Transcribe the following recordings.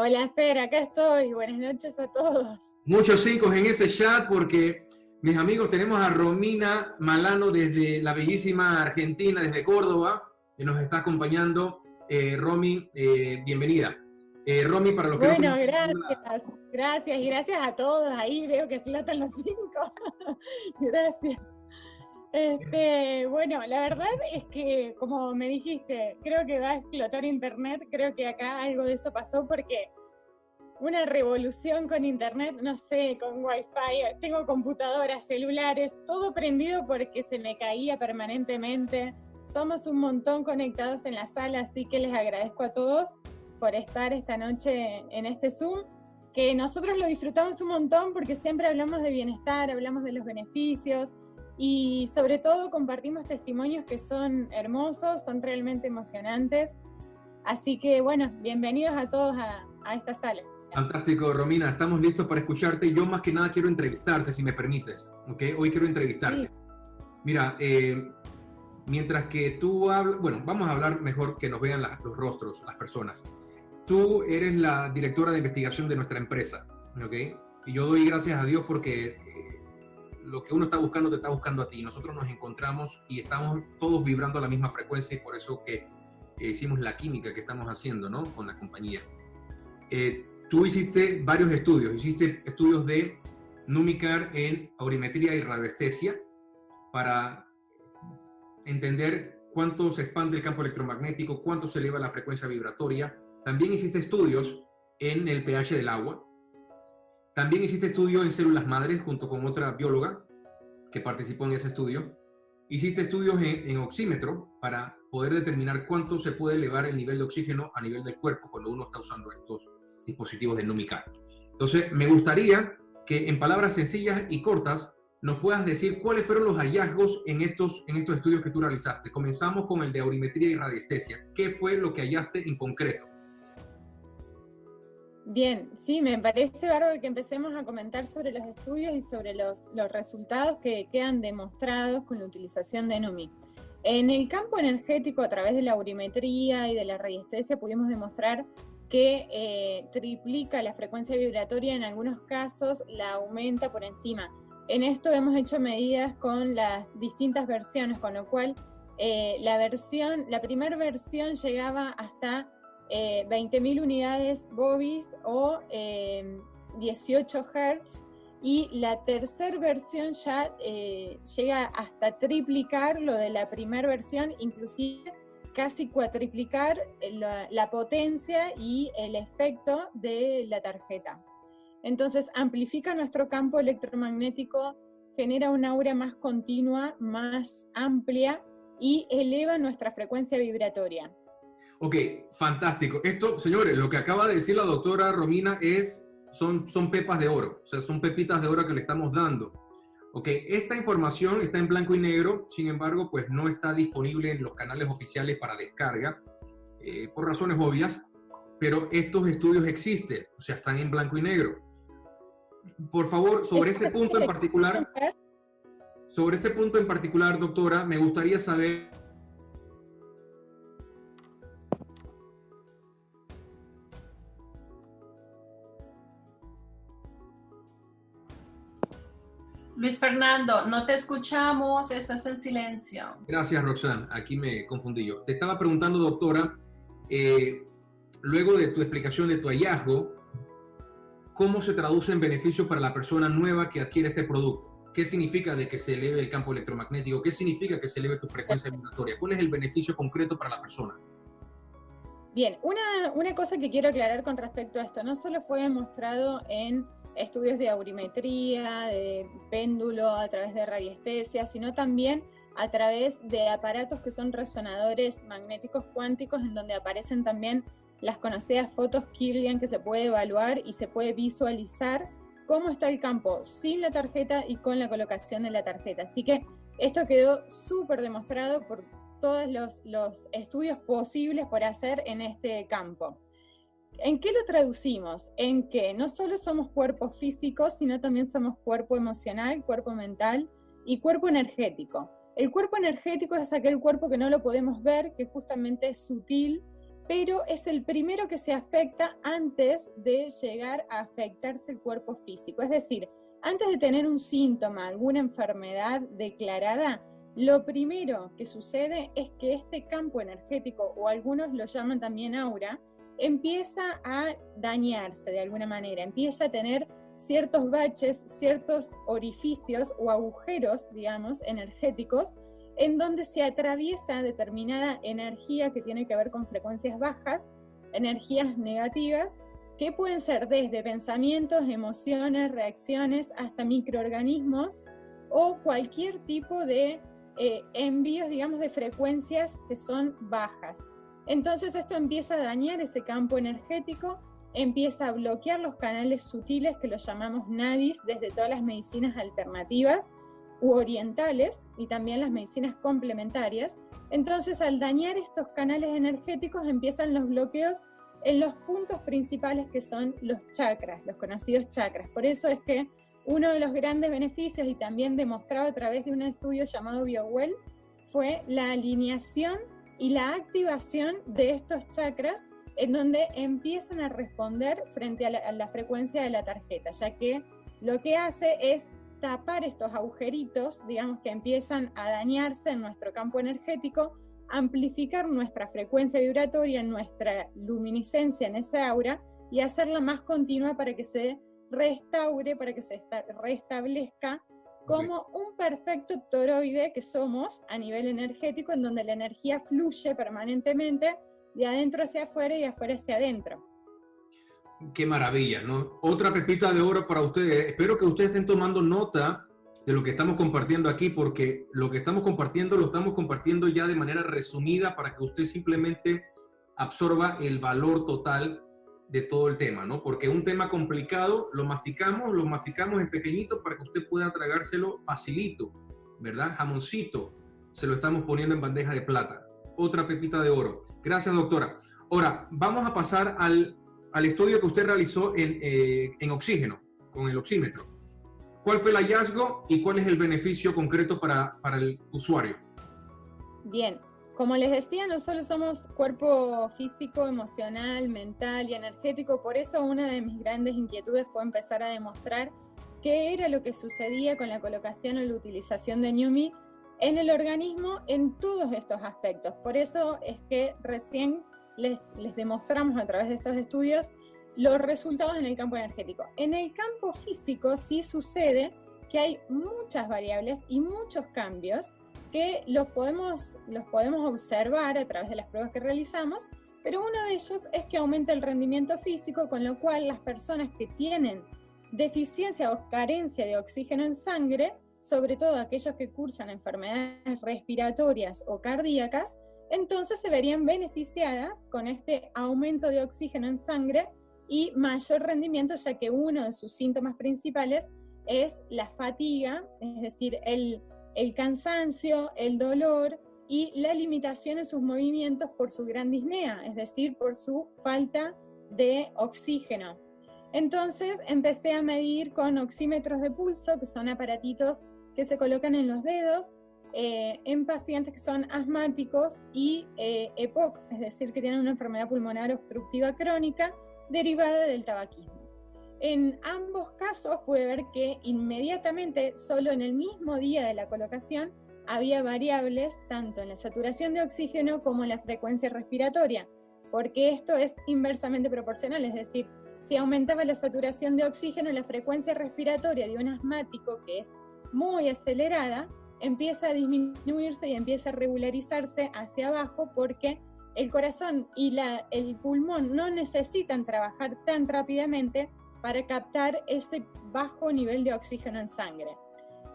Hola Fer, acá estoy. Buenas noches a todos. Muchos cinco en ese chat porque, mis amigos, tenemos a Romina Malano desde la bellísima Argentina, desde Córdoba, que nos está acompañando. Romy, bienvenida. Romy, para los que no Bueno, conocen, gracias y gracias a todos. Ahí veo que explotan los 5. Gracias. Bueno, la verdad es que, como me dijiste, creo que va a explotar internet. Creo que acá algo de eso pasó porque una revolución con internet, no sé, con wifi, tengo computadoras, celulares, todo prendido porque se me caía permanentemente. Somos un montón conectados en la sala, así que les agradezco a todos por estar esta noche en este Zoom, que nosotros lo disfrutamos un montón porque siempre hablamos de bienestar, hablamos de los beneficios y sobre todo compartimos testimonios que son hermosos, son realmente emocionantes. Así que bueno, bienvenidos a todos a esta sala. Fantástico, Romina, estamos listos para escucharte. Yo más que nada quiero entrevistarte, si me permites, ¿ok? Hoy quiero entrevistarte. Sí. Mira, mientras que tú hablas, bueno, vamos a hablar mejor que nos vean los rostros, las personas. Tú eres la directora de investigación de nuestra empresa, ¿ok? Y yo doy gracias a Dios porque lo que uno está buscando te está buscando a ti. Nosotros nos encontramos y estamos todos vibrando a la misma frecuencia y por eso que hicimos la química que estamos haciendo, ¿no? Con la compañía. Tú hiciste varios estudios. Hiciste estudios de Numicar en aurimetría y radiestesia para entender cuánto se expande el campo electromagnético, cuánto se eleva la frecuencia vibratoria. También hiciste estudios en el pH del agua. También hiciste estudios en células madres junto con otra bióloga que participó en ese estudio. Hiciste estudios en oxímetro para poder determinar cuánto se puede elevar el nivel de oxígeno a nivel del cuerpo cuando uno está usando estos dispositivos de Numicar. Entonces, me gustaría que en palabras sencillas y cortas nos puedas decir cuáles fueron los hallazgos en estos estudios que tú realizaste. Comenzamos con el de aurimetría y radiestesia. ¿Qué fue lo que hallaste en concreto? Bien, sí, me parece bárbaro que empecemos a comentar sobre los estudios y sobre los resultados que quedan demostrados con la utilización de NUMI. En el campo energético, a través de la aurimetría y de la radiestesia, pudimos demostrar que triplica la frecuencia vibratoria, en algunos casos la aumenta por encima. En esto hemos hecho medidas con las distintas versiones, con lo cual la primera versión llegaba hasta 20.000 unidades Bobis o 18 Hz, y la tercera versión ya llega hasta triplicar lo de la primera versión, inclusive casi cuatriplicar la potencia y el efecto de la tarjeta. Entonces amplifica nuestro campo electromagnético, genera una aura más continua, más amplia y eleva nuestra frecuencia vibratoria. Ok, fantástico. Esto, señores, lo que acaba de decir la doctora Romina son pepas de oro, o sea, son pepitas de oro que le estamos dando. Ok, esta información está en blanco y negro, sin embargo, pues no está disponible en los canales oficiales para descarga, por razones obvias, pero estos estudios existen, o sea, están en blanco y negro. Por favor, sobre ese punto en particular, doctora, me gustaría saber. Luis Fernando, no te escuchamos, estás en silencio. Gracias, Roxanne. Aquí me confundí yo. Te estaba preguntando, doctora, luego de tu explicación de tu hallazgo, ¿cómo se traduce en beneficio para la persona nueva que adquiere este producto? ¿Qué significa de que se eleve el campo electromagnético? ¿Qué significa que se eleve tu frecuencia vibratoria? ¿Cuál es el beneficio concreto para la persona? Bien, una cosa que quiero aclarar con respecto a esto, no solo fue demostrado en estudios de aurimetría, de péndulo, a través de radiestesia, sino también a través de aparatos que son resonadores magnéticos cuánticos, en donde aparecen también las conocidas fotos Kirlian, que se puede evaluar y se puede visualizar cómo está el campo sin la tarjeta y con la colocación de la tarjeta. Así que esto quedó súper demostrado por todos los estudios posibles por hacer en este campo. ¿En qué lo traducimos? En que no solo somos cuerpos físicos, sino también somos cuerpo emocional, cuerpo mental y cuerpo energético. El cuerpo energético es aquel cuerpo que no lo podemos ver, que justamente es sutil, pero es el primero que se afecta antes de llegar a afectarse el cuerpo físico. Es decir, antes de tener un síntoma, alguna enfermedad declarada, lo primero que sucede es que este campo energético, o algunos lo llaman también aura, empieza a dañarse de alguna manera, empieza a tener ciertos baches, ciertos orificios o agujeros, digamos, energéticos, en donde se atraviesa determinada energía que tiene que ver con frecuencias bajas, energías negativas, que pueden ser desde pensamientos, emociones, reacciones, hasta microorganismos, o cualquier tipo de envíos, digamos, de frecuencias que son bajas. Entonces esto empieza a dañar ese campo energético, empieza a bloquear los canales sutiles, que los llamamos nadis, desde todas las medicinas alternativas u orientales, y también las medicinas complementarias. Entonces, al dañar estos canales energéticos, empiezan los bloqueos en los puntos principales, que son los chakras, los conocidos chakras. Por eso es que uno de los grandes beneficios, y también demostrado a través de un estudio llamado BioWell, fue la alineación y la activación de estos chakras, en donde empiezan a responder frente a la frecuencia de la tarjeta, ya que lo que hace es tapar estos agujeritos, digamos, que empiezan a dañarse en nuestro campo energético, amplificar nuestra frecuencia vibratoria, nuestra luminiscencia en esa aura, y hacerla más continua para que se restaure, para que se restablezca como un perfecto toroide que somos a nivel energético, en donde la energía fluye permanentemente de adentro hacia afuera y de afuera hacia adentro. Qué maravilla, ¿no? Otra pepita de oro para ustedes. Espero que ustedes estén tomando nota de lo que estamos compartiendo aquí, porque lo que estamos compartiendo lo estamos compartiendo ya de manera resumida para que usted simplemente absorba el valor total de todo el tema, ¿no? Porque un tema complicado lo masticamos en pequeñito para que usted pueda tragárselo facilito, ¿verdad? Jamoncito, se lo estamos poniendo en bandeja de plata. Otra pepita de oro. Gracias, doctora. Ahora, vamos a pasar al estudio que usted realizó en oxígeno, con el oxímetro. ¿Cuál fue el hallazgo y cuál es el beneficio concreto para el usuario? Bien, como les decía, no solo somos cuerpo físico, emocional, mental y energético, por eso una de mis grandes inquietudes fue empezar a demostrar qué era lo que sucedía con la colocación o la utilización de NUMI en el organismo en todos estos aspectos. Por eso es que recién les demostramos a través de estos estudios los resultados en el campo energético. En el campo físico sí sucede que hay muchas variables y muchos cambios que los podemos observar a través de las pruebas que realizamos, pero uno de ellos es que aumenta el rendimiento físico, con lo cual las personas que tienen deficiencia o carencia de oxígeno en sangre, sobre todo aquellos que cursan enfermedades respiratorias o cardíacas, entonces se verían beneficiadas con este aumento de oxígeno en sangre y mayor rendimiento, ya que uno de sus síntomas principales es la fatiga, es decir, el cansancio, el dolor y la limitación en sus movimientos por su gran disnea, es decir, por su falta de oxígeno. Entonces empecé a medir con oxímetros de pulso, que son aparatitos que se colocan en los dedos, en pacientes que son asmáticos y EPOC, es decir, que tienen una enfermedad pulmonar obstructiva crónica derivada del tabaquismo. En ambos casos pude ver que inmediatamente, solo en el mismo día de la colocación, había variables tanto en la saturación de oxígeno como en la frecuencia respiratoria, porque esto es inversamente proporcional, es decir, si aumentaba la saturación de oxígeno, la frecuencia respiratoria de un asmático, que es muy acelerada, empieza a disminuirse y empieza a regularizarse hacia abajo, porque el corazón y el pulmón no necesitan trabajar tan rápidamente para captar ese bajo nivel de oxígeno en sangre.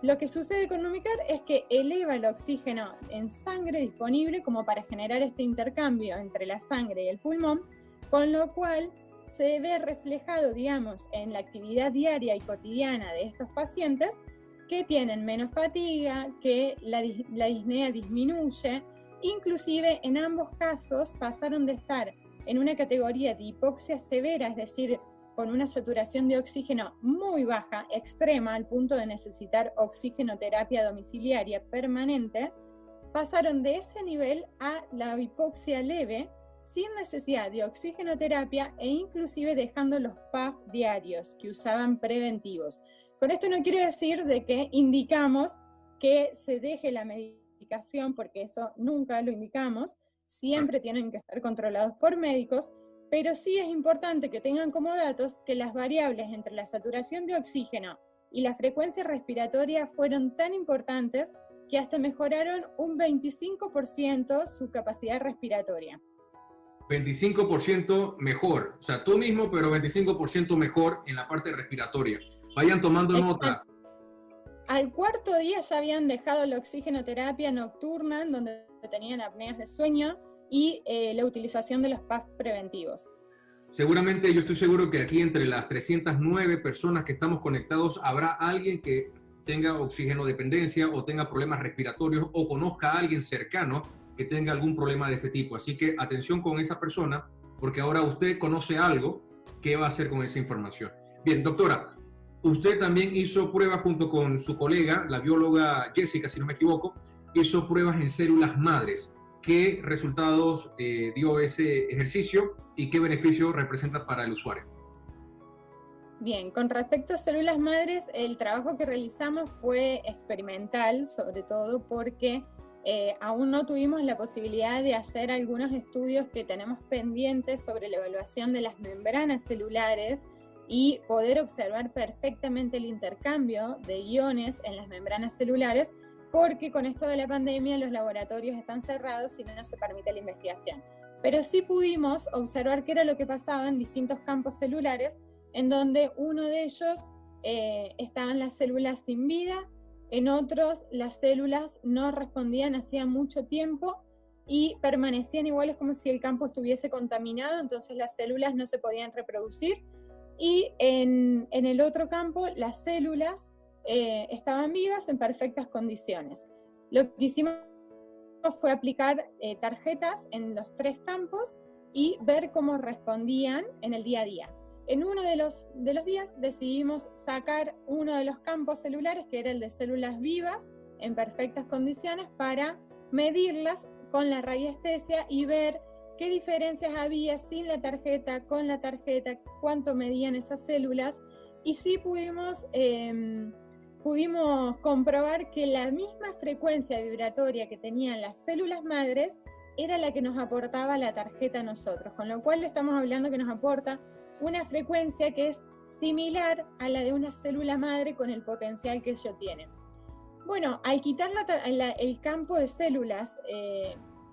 Lo que sucede con Numicar es que eleva el oxígeno en sangre disponible como para generar este intercambio entre la sangre y el pulmón, con lo cual se ve reflejado, digamos, en la actividad diaria y cotidiana de estos pacientes, que tienen menos fatiga, que la disnea disminuye. Inclusive en ambos casos pasaron de estar en una categoría de hipoxia severa, es decir, con una saturación de oxígeno muy baja, extrema, al punto de necesitar oxigenoterapia domiciliaria permanente, pasaron de ese nivel a la hipoxia leve, sin necesidad de oxigenoterapia e inclusive dejando los PAF diarios que usaban preventivos. Con esto no quiero decir de que indicamos que se deje la medicación, porque eso nunca lo indicamos, siempre tienen que estar controlados por médicos, pero sí es importante que tengan como datos que las variables entre la saturación de oxígeno y la frecuencia respiratoria fueron tan importantes que hasta mejoraron un 25% su capacidad respiratoria. 25% mejor, o sea, tú mismo, pero 25% mejor en la parte respiratoria. Vayan tomando nota. Al cuarto día ya habían dejado la oxigenoterapia nocturna, en donde tenían apneas de sueño, y la utilización de los PAF preventivos. Seguramente, yo estoy seguro que aquí entre las 309 personas que estamos conectados, habrá alguien que tenga oxigenodependencia o tenga problemas respiratorios o conozca a alguien cercano que tenga algún problema de este tipo. Así que atención con esa persona, porque ahora usted conoce algo. ¿Qué va a hacer con esa información? Bien, doctora, usted también hizo pruebas junto con su colega, la bióloga Jessica, si no me equivoco, hizo pruebas en células madres. ¿Qué resultados dio ese ejercicio y qué beneficio representa para el usuario? Bien, con respecto a células madres, el trabajo que realizamos fue experimental, sobre todo porque aún no tuvimos la posibilidad de hacer algunos estudios que tenemos pendientes sobre la evaluación de las membranas celulares y poder observar perfectamente el intercambio de iones en las membranas celulares, porque con esto de la pandemia los laboratorios están cerrados y no se permite la investigación. Pero sí pudimos observar qué era lo que pasaba en distintos campos celulares, en donde uno de ellos estaban las células sin vida, en otros las células no respondían hacía mucho tiempo y permanecían iguales como si el campo estuviese contaminado, entonces las células no se podían reproducir, y en el otro campo las células estaban vivas en perfectas condiciones. Lo que hicimos fue aplicar tarjetas en los 3 campos y ver cómo respondían en el día a día. En uno de los días decidimos sacar uno de los campos celulares, que era el de células vivas en perfectas condiciones, para medirlas con la radiestesia y ver qué diferencias había sin la tarjeta, con la tarjeta, cuánto medían esas células, y sí pudimos comprobar que la misma frecuencia vibratoria que tenían las células madres era la que nos aportaba la tarjeta a nosotros, con lo cual estamos hablando que nos aporta una frecuencia que es similar a la de una célula madre con el potencial que ellos tienen. Bueno, al quitar el campo de células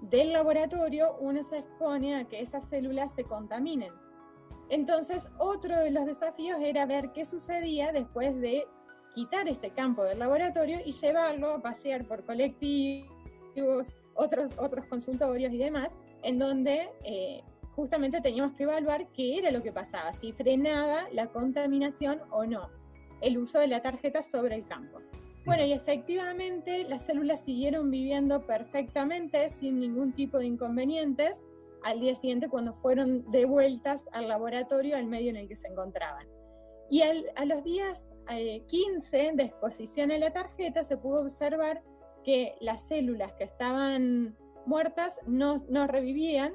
del laboratorio, uno se expone a que esas células se contaminen. Entonces, otro de los desafíos era ver qué sucedía después de quitar este campo del laboratorio y llevarlo a pasear por colectivos, otros consultorios y demás, en donde justamente teníamos que evaluar qué era lo que pasaba, si frenaba la contaminación o no, el uso de la tarjeta sobre el campo. Bueno, y efectivamente las células siguieron viviendo perfectamente, sin ningún tipo de inconvenientes, al día siguiente cuando fueron devueltas al laboratorio, al medio en el que se encontraban. Y a los días 15 de exposición a la tarjeta se pudo observar que las células que estaban muertas no revivían,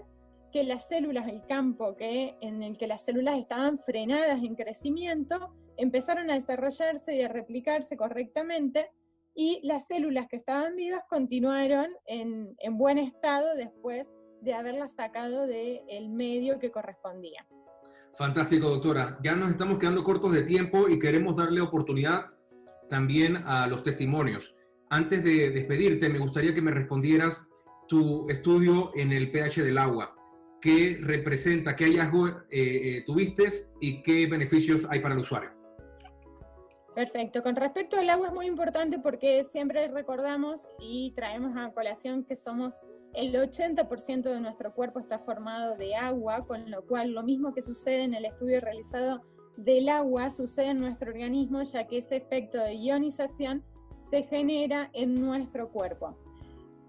que las células, el campo en el que las células estaban frenadas en crecimiento, empezaron a desarrollarse y a replicarse correctamente, y las células que estaban vivas continuaron en buen estado después de haberlas sacado del medio que correspondía. Fantástico, doctora. Ya nos estamos quedando cortos de tiempo y queremos darle oportunidad también a los testimonios. Antes de despedirte, me gustaría que me respondieras tu estudio en el pH del agua. ¿Qué representa, qué hallazgo tuviste y qué beneficios hay para el usuario? Perfecto. Con respecto al agua es muy importante porque siempre recordamos y traemos a colación que somos el 80% de nuestro cuerpo está formado de agua, con lo cual lo mismo que sucede en el estudio realizado del agua sucede en nuestro organismo, ya que ese efecto de ionización se genera en nuestro cuerpo.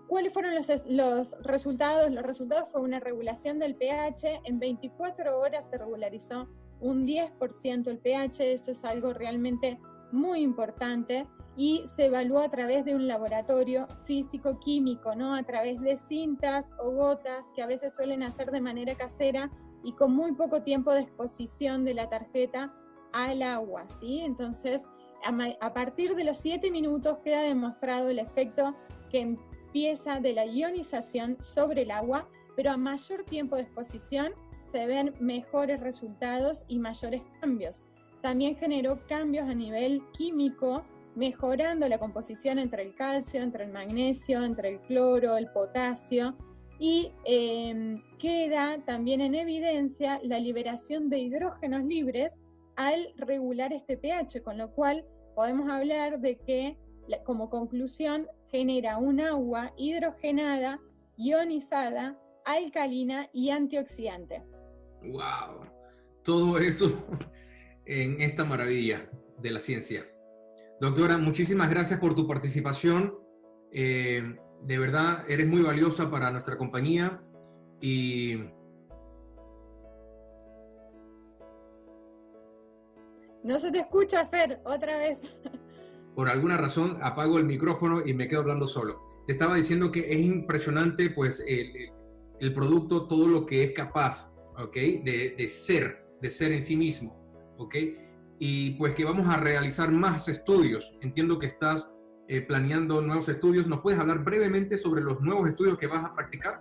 ¿Cuáles fueron los resultados? Los resultados fue una regulación del pH. En 24 horas se regularizó un 10% el pH. Eso es algo realmente muy importante y se evaluó a través de un laboratorio físico-químico, ¿no? A través de cintas o gotas que a veces suelen hacer de manera casera y con muy poco tiempo de exposición de la tarjeta al agua, ¿sí? Entonces, a partir de los 7 minutos queda demostrado el efecto que empieza de la ionización sobre el agua, pero a mayor tiempo de exposición se ven mejores resultados y mayores cambios. También generó cambios a nivel químico, mejorando la composición entre el calcio, entre el magnesio, entre el cloro, el potasio, y queda también en evidencia la liberación de hidrógenos libres al regular este pH, con lo cual podemos hablar de que, como conclusión, genera un agua hidrogenada, ionizada, alcalina y antioxidante. ¡Wow! Todo eso en esta maravilla de la ciencia. Doctora, muchísimas gracias por tu participación. De verdad, eres muy valiosa para nuestra compañía y... No se te escucha, Fer, otra vez. Por alguna razón apago el micrófono y me quedo hablando solo. Te estaba diciendo que es impresionante pues el producto, todo lo que es capaz, ¿ok? De ser en sí mismo, ¿ok? Y pues que vamos a realizar más estudios. Entiendo que estás planeando nuevos estudios. ¿Nos puedes hablar brevemente sobre los nuevos estudios que vas a practicar?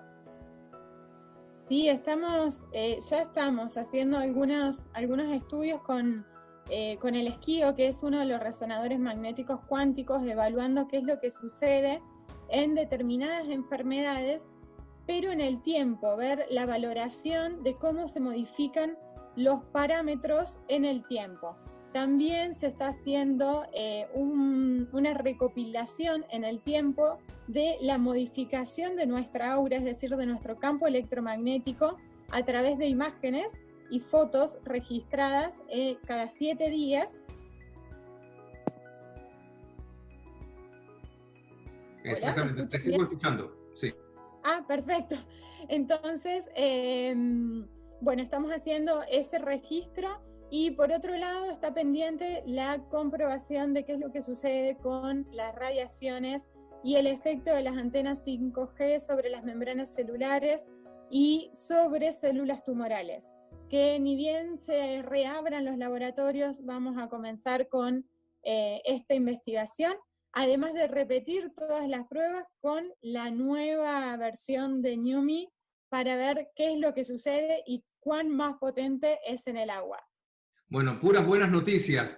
Sí, ya estamos haciendo algunos estudios con el SKIO, que es uno de los resonadores magnéticos cuánticos, evaluando qué es lo que sucede en determinadas enfermedades, pero en el tiempo, ver la valoración de cómo se modifican los parámetros en el tiempo. También se está haciendo una recopilación en el tiempo de la modificación de nuestra aura, es decir, de nuestro campo electromagnético, a través de imágenes y fotos registradas cada 7 días. Exactamente, te sigo escuchando, sí. Ah, perfecto. Entonces, bueno, estamos haciendo ese registro y por otro lado está pendiente la comprobación de qué es lo que sucede con las radiaciones y el efecto de las antenas 5G sobre las membranas celulares y sobre células tumorales, que ni bien se reabran los laboratorios, vamos a comenzar con esta investigación, además de repetir todas las pruebas con la nueva versión de NUMI para ver qué es lo que sucede y cuán más potente es en el agua. Bueno, puras buenas noticias,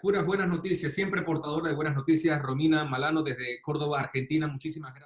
siempre portadora de buenas noticias. Romina Malano desde Córdoba, Argentina, muchísimas gracias.